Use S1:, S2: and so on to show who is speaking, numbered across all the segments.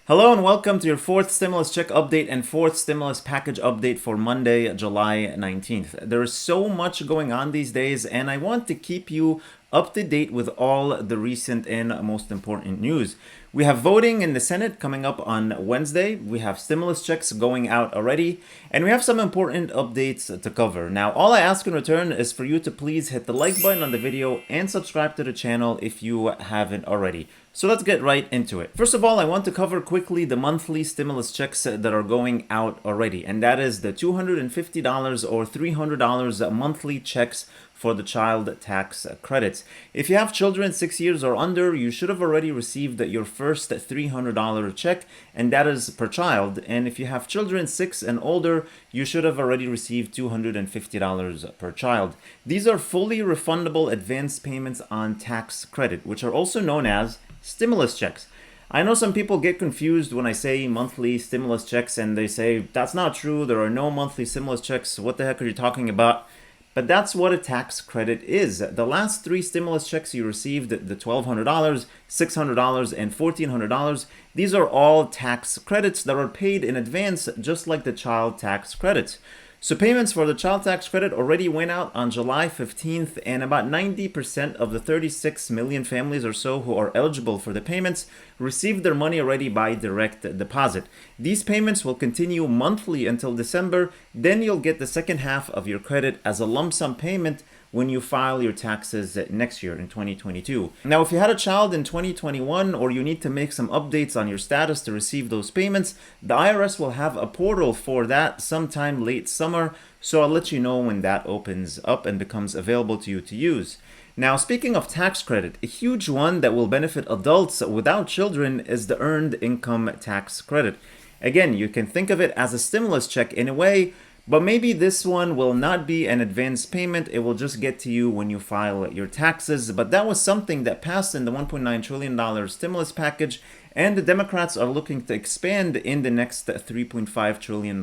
S1: Hello and welcome to your fourth stimulus check update and fourth stimulus package update for Monday, July 19th. There is so much going on these days, and I want to keep you up to date with all the recent and most important news. We have voting in the Senate coming up on Wednesday. We have stimulus checks going out already, and we have some important updates to cover. Now, all I ask in return is for you to please hit the like button on the video and subscribe to the channel if you haven't already. So let's get right into it. First of all, I want to cover quickly the monthly stimulus checks that are going out already, and that is the $250 or $300 monthly checks for the child tax credits. If you have children 6 years or under, you should have already received your first $300 check, and that is per child. And if you have children 6 and older, you should have already received $250 per child. These are fully refundable advance payments on tax credit, which are also known as stimulus checks. I know some people get confused when I say monthly stimulus checks and they say, that's not true, there are no monthly stimulus checks, what the heck are you talking about? But that's what a tax credit is. The last three stimulus checks you received, the $1,200, $600, and $1,400, these are all tax credits that are paid in advance, just like the child tax credits. So payments for the child tax credit already went out on July 15th, and about 90% of the 36 million families or so who are eligible for the payments received their money already by direct deposit. These payments will continue monthly until December, then you'll get the second half of your credit as a lump sum payment when you file your taxes next year in 2022. Now, if you had a child in 2021 or you need to make some updates on your status to receive those payments, the IRS will have a portal for that sometime late summer, so I'll let you know when that opens up and becomes available to you to use. Now, speaking of tax credit, a huge one that will benefit adults without children is the Earned Income Tax Credit. Again, you can think of it as a stimulus check in a way, but maybe this one will not be an advance payment. It will just get to you when you file your taxes. But that was something that passed in the $1.9 trillion stimulus package, and the Democrats are looking to expand in the next $3.5 trillion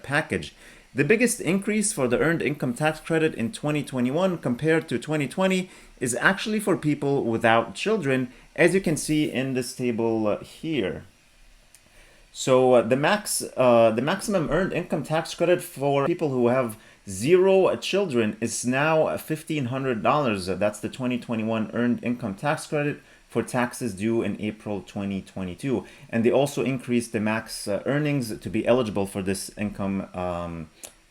S1: package. The biggest increase for the Earned Income Tax Credit in 2021 compared to 2020 is actually for people without children, as you can see in this table here. So the maximum earned income tax credit for people who have 0 children is now $1,500. That's the 2021 earned income tax credit for taxes due in April 2022. And they also increased the max earnings to be eligible for this income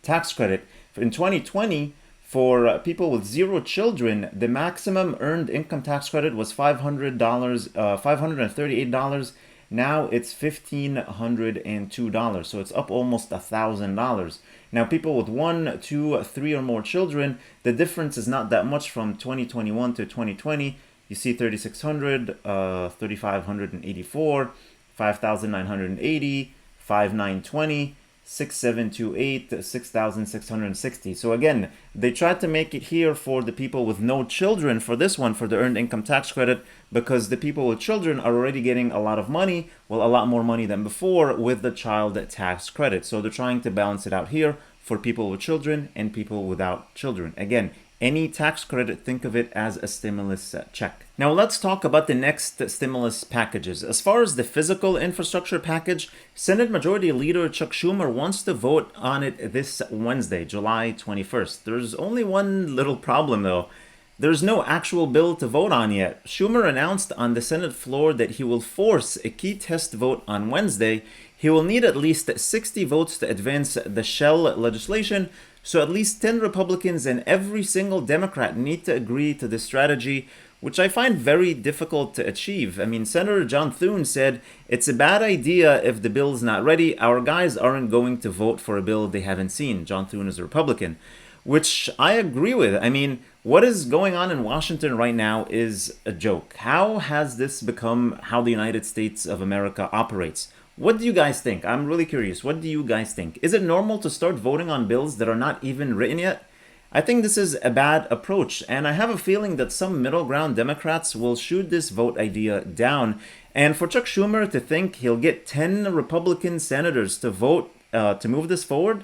S1: tax credit. In 2020, for people with 0 children, the maximum earned income tax credit was $538. Now it's $1,502, so it's up almost $1,000. Now people with 1, 2, 3 or more children, the difference is not that much from 2021 to 2020. You see 3,600, 3,584, 5,980, 5,920, 6,728, 6,660. So again, they tried to make it here for the people with no children for this one, for the Earned Income Tax Credit, because the people with children are already getting a lot of money, well, a lot more money than before with the child tax credit. So they're trying to balance it out here for people with children and people without children. Again, any tax credit, think of it as a stimulus check. Now let's talk about the next stimulus packages. As far as the physical infrastructure package, Senate Majority Leader Chuck Schumer wants to vote on it this Wednesday, July 21st. There's only one little problem though. There's no actual bill to vote on yet. Schumer announced on the Senate floor that he will force a key test vote on Wednesday. He will need at least 60 votes to advance the shell legislation, so at least 10 Republicans and every single Democrat need to agree to this strategy, which I find very difficult to achieve. I mean, Senator John Thune said, it's a bad idea if the bill's not ready. Our guys aren't going to vote for a bill they haven't seen. John Thune is a Republican, which I agree with. I mean, what is going on in Washington right now is a joke. How has this become how the United States of America operates? What do you guys think? I'm really curious. What do you guys think? Is it normal to start voting on bills that are not even written yet? I think this is a bad approach, and I have a feeling that some middle ground Democrats will shoot this vote idea down. And for Chuck Schumer to think he'll get 10 Republican senators to vote to move this forward,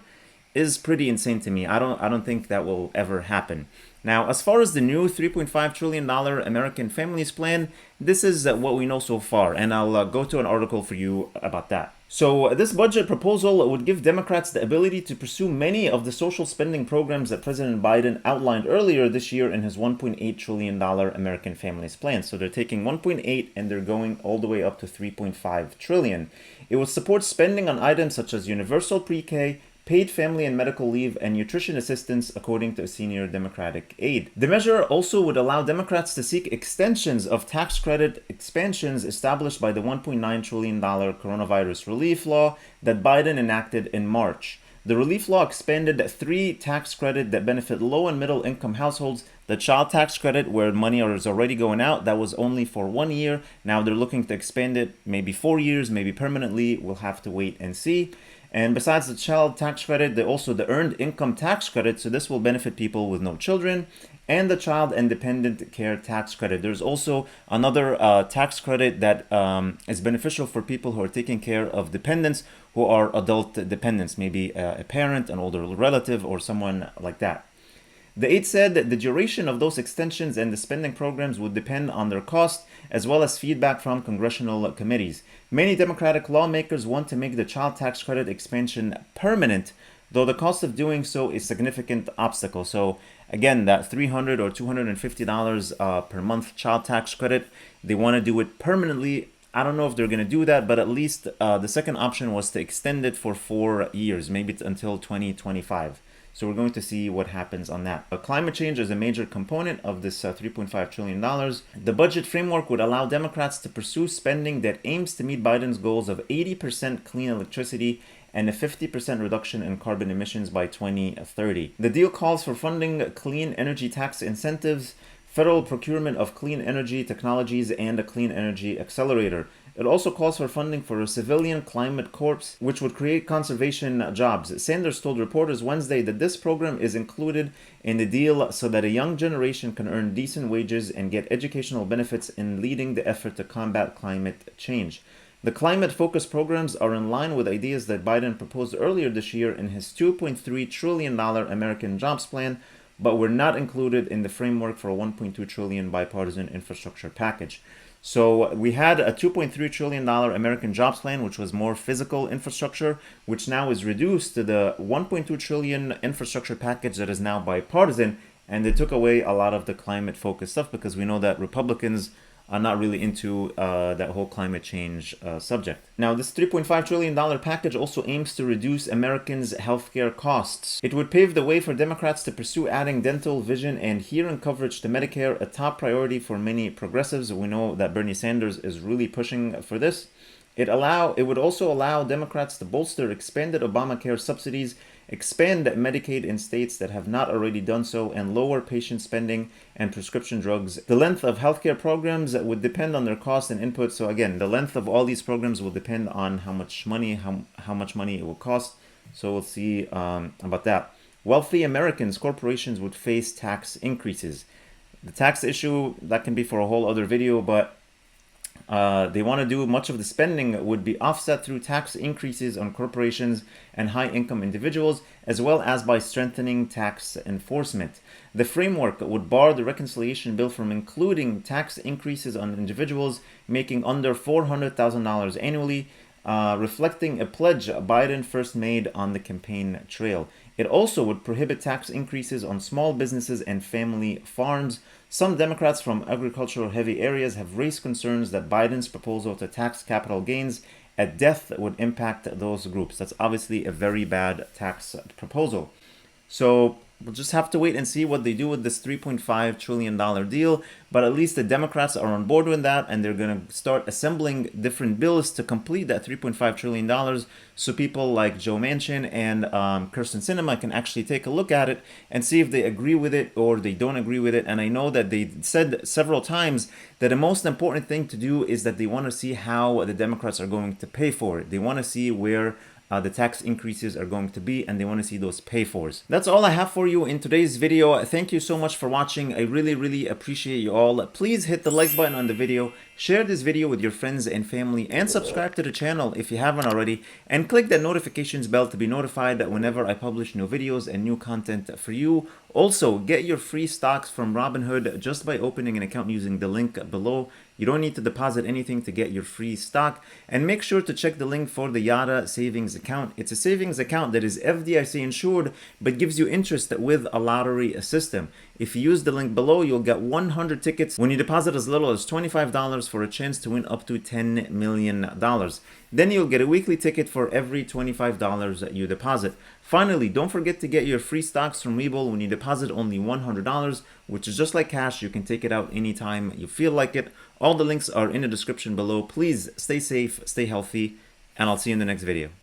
S1: is pretty insane to me. I don't think that will ever happen. Now, as far as the new $3.5 trillion American Families Plan, this is what we know so far, and I'll go to an article for you about that. So, this budget proposal would give Democrats the ability to pursue many of the social spending programs that President Biden outlined earlier this year in his $1.8 trillion American Families Plan. So, they're taking 1.8 and they're going all the way up to 3.5 trillion. It would support spending on items such as universal pre-K, paid family and medical leave, and nutrition assistance, according to a senior Democratic aide. The measure also would allow Democrats to seek extensions of tax credit expansions established by the $1.9 trillion coronavirus relief law that Biden enacted in March. The relief law expanded 3 tax credits that benefit low and middle income households. The child tax credit, where money is already going out, that was only for 1 year. Now they're looking to expand it maybe 4 years, maybe permanently. We'll have to wait and see. And besides the child tax credit, also the earned income tax credit, so this will benefit people with no children, and the child and dependent care tax credit. There's also another tax credit that is beneficial for people who are taking care of dependents who are adult dependents, maybe a parent, an older relative, or someone like that. The aide said that the duration of those extensions and the spending programs would depend on their cost, as well as feedback from congressional committees. Many Democratic lawmakers want to make the child tax credit expansion permanent, though the cost of doing so is a significant obstacle. So again, that $300 or $250 per month child tax credit, they want to do it permanently. I don't know if they're going to do that, but at least the second option was to extend it for 4 years, maybe until 2025. So we're going to see what happens on that. Climate change is a major component of this $3.5 trillion. The budget framework would allow Democrats to pursue spending that aims to meet Biden's goals of 80% clean electricity and a 50% reduction in carbon emissions by 2030. The deal calls for funding clean energy tax incentives, federal procurement of clean energy technologies, and a clean energy accelerator. It also calls for funding for a civilian climate corps, which would create conservation jobs. Sanders told reporters Wednesday that this program is included in the deal so that a young generation can earn decent wages and get educational benefits in leading the effort to combat climate change. The climate-focused programs are in line with ideas that Biden proposed earlier this year in his $2.3 trillion American Jobs Plan, but were not included in the framework for a $1.2 trillion bipartisan infrastructure package. So we had a $2.3 trillion American Jobs Plan, which was more physical infrastructure, which now is reduced to the $1.2 trillion infrastructure package that is now bipartisan. And they took away a lot of the climate-focused stuff because we know that Republicans are not really into that whole climate change subject. Now, this $3.5 trillion package also aims to reduce Americans' healthcare costs. It would pave the way for Democrats to pursue adding dental, vision, and hearing coverage to Medicare, a top priority for many progressives. We know that Bernie Sanders is really pushing for this. It would also allow Democrats to bolster expanded Obamacare subsidies, expand Medicaid in states that have not already done so, and lower patient spending and prescription drugs. The length of healthcare programs would depend on their cost and input. So again, the length of all these programs will depend on how much money it will cost. So we'll see about that. Wealthy Americans, corporations would face tax increases. The tax issue, that can be for a whole other video, but they want to do much of the spending would be offset through tax increases on corporations and high-income individuals, as well as by strengthening tax enforcement. The framework would bar the reconciliation bill from including tax increases on individuals making under $400,000 annually, reflecting a pledge Biden first made on the campaign trail. It also would prohibit tax increases on small businesses and family farms. Some Democrats from agricultural-heavy areas have raised concerns that Biden's proposal to tax capital gains at death would impact those groups. That's obviously a very bad tax proposal. So we'll just have to wait and see what they do with this $3.5 trillion deal. But at least the Democrats are on board with that, and they're going to start assembling different bills to complete that $3.5 trillion so people like Joe Manchin and Kirsten Sinema can actually take a look at it and see if they agree with it or they don't agree with it. And I know that they said several times that the most important thing to do is that they want to see how the Democrats are going to pay for it. They want to see where the tax increases are going to be, and they want to see those pay-fors. That's all I have for you in today's video. Thank you so much for watching. I really appreciate you all. Please hit the like button on the video, share this video with your friends and family, and subscribe to the channel if you haven't already, and click that notifications bell to be notified whenever I publish new videos and new content for you. Also, get your free stocks from Robinhood just by opening an account using the link below. You don't need to deposit anything to get your free stock. And make sure to check the link for the Yara savings account. It's a savings account that is FDIC insured but gives you interest with a lottery system. If you use the link below, you'll get 100 tickets when you deposit as little as $25 for a chance to win up to $10 million. Then you'll get a weekly ticket for every $25 that you deposit. Finally, don't forget to get your free stocks from Webull when you deposit only $100, which is just like cash. You can take it out anytime you feel like it. All the links are in the description below. Please stay safe, stay healthy, and I'll see you in the next video.